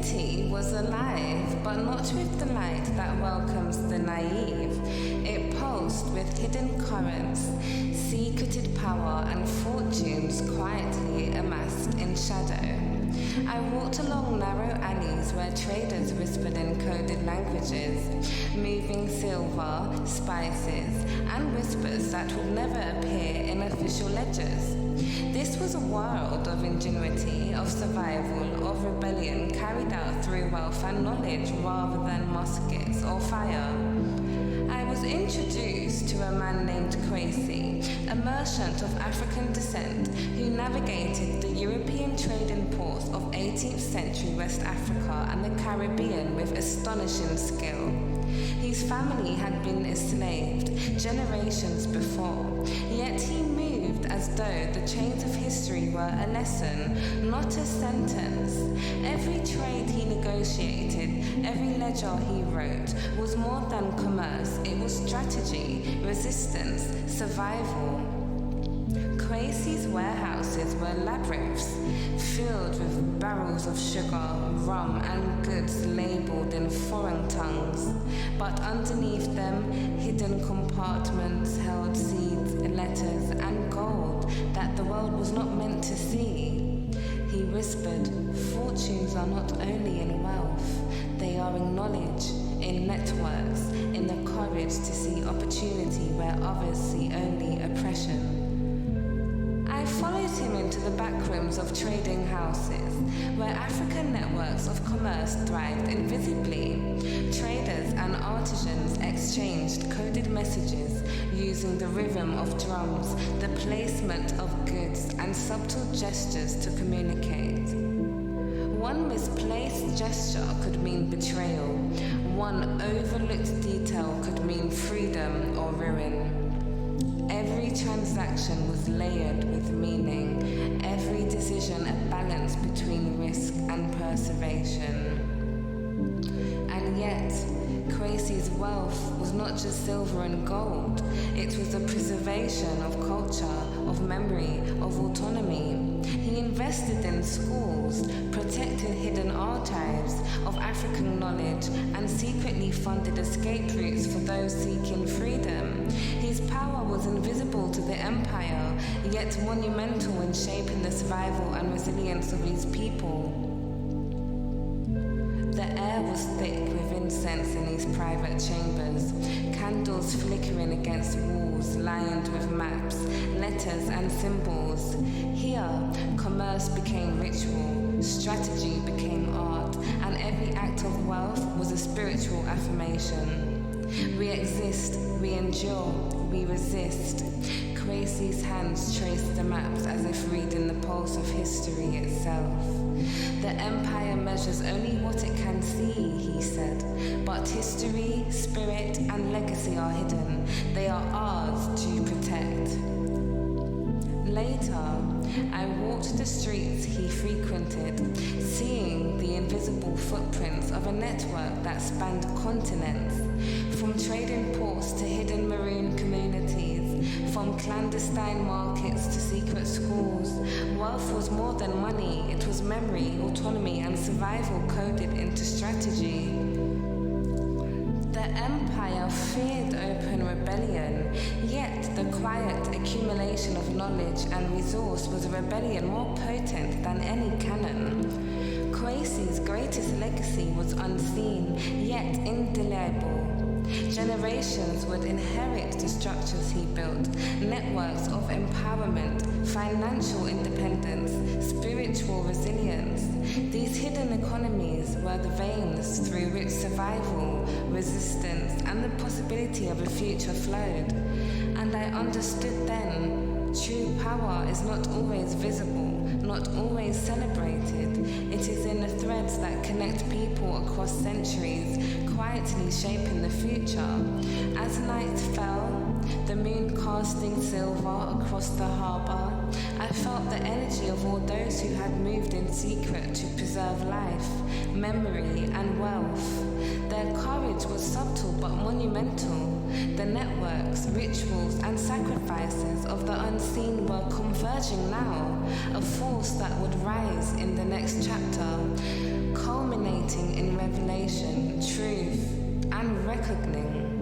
city was alive, but not with the light that welcomes the naive. It pulsed with hidden currents, secreted power and fortunes quietly amassed in shadow. I walked along narrow alleys where traders whispered in coded languages, moving silver, spices, and whispers that would never appear in official ledgers. This was a world of ingenuity, of survival, of rebellion carried out through wealth and knowledge rather than muskets or fire. I was introduced to a man named Kwesi, a merchant of African descent who navigated the European trading ports of 18th century West Africa and the Caribbean with astonishing skill. His family had been enslaved generations before, yet he moved as though the chains of history were a lesson, not a sentence. Every trade he negotiated, every ledger he wrote, was more than commerce. It was strategy, resistance, survival. Kwesi's warehouses were labyrinths, filled with barrels of sugar, rum, and goods labeled in foreign tongues. But underneath them, hidden compartments held seeds, letters, and gold that the world was not meant to see. He whispered, "Fortunes are not only in wealth, they are in knowledge, in networks, in the courage to see opportunity where others see only oppression." I followed him into the back rooms of trading houses, where African networks of commerce thrived invisibly. Traders and artisans exchanged coded messages using the rhythm of drums, the placement of goods, and subtle gestures to communicate. One misplaced gesture could mean betrayal. One overlooked detail could mean freedom or ruin. Every transaction was layered with meaning, every decision a balance between risk and preservation. And yet, Kwesi's wealth was not just silver and gold, it was the preservation of culture, of memory, of autonomy. He invested in schools, protected hidden archives of African knowledge, and secretly funded escape routes for those seeking freedom. His power was invisible to the empire, yet monumental in shaping the survival and resilience of his people. The air was thick with incense in his private chambers, candles flickering against walls lined with maps, letters and symbols. Here, commerce became ritual, strategy became art, and every act of wealth was a spiritual affirmation. We exist, we endure, we resist. Kwesi's hands traced the maps as if reading the pulse of history itself. The empire measures only what it can see, he said, but history, spirit, and legacy are hidden. They are ours to protect. Later, I walked the streets he frequented, seeing the invisible footprints of a network that spanned continents, from trading ports to hidden maroon communities, from clandestine markets to secret schools. Wealth was more than money, it was memory, autonomy, and survival coded into strategy. The empire feared open rebellion, yet the quiet accumulation of knowledge and resource was a rebellion more potent than any cannon. Kwesi's greatest legacy was unseen, yet indelible. Generations would inherit the structures he built, networks of empowerment, financial independence, spiritual resilience. These hidden economies were the veins through which survival, resistance, and the possibility of a future flowed. And I understood then, true power is not always visible, not always celebrated. It is in the threads that connect people across centuries, quietly shaping the future. As night fell, the moon casting silver across the harbor, I felt the energy of all those who had moved in secret to preserve life, memory, and wealth. Their courage was subtle but monumental. The networks, rituals, and sacrifices of the unseen were converging now, a force that would rise in the next chapter. culminating in revelation, truth, and reckoning.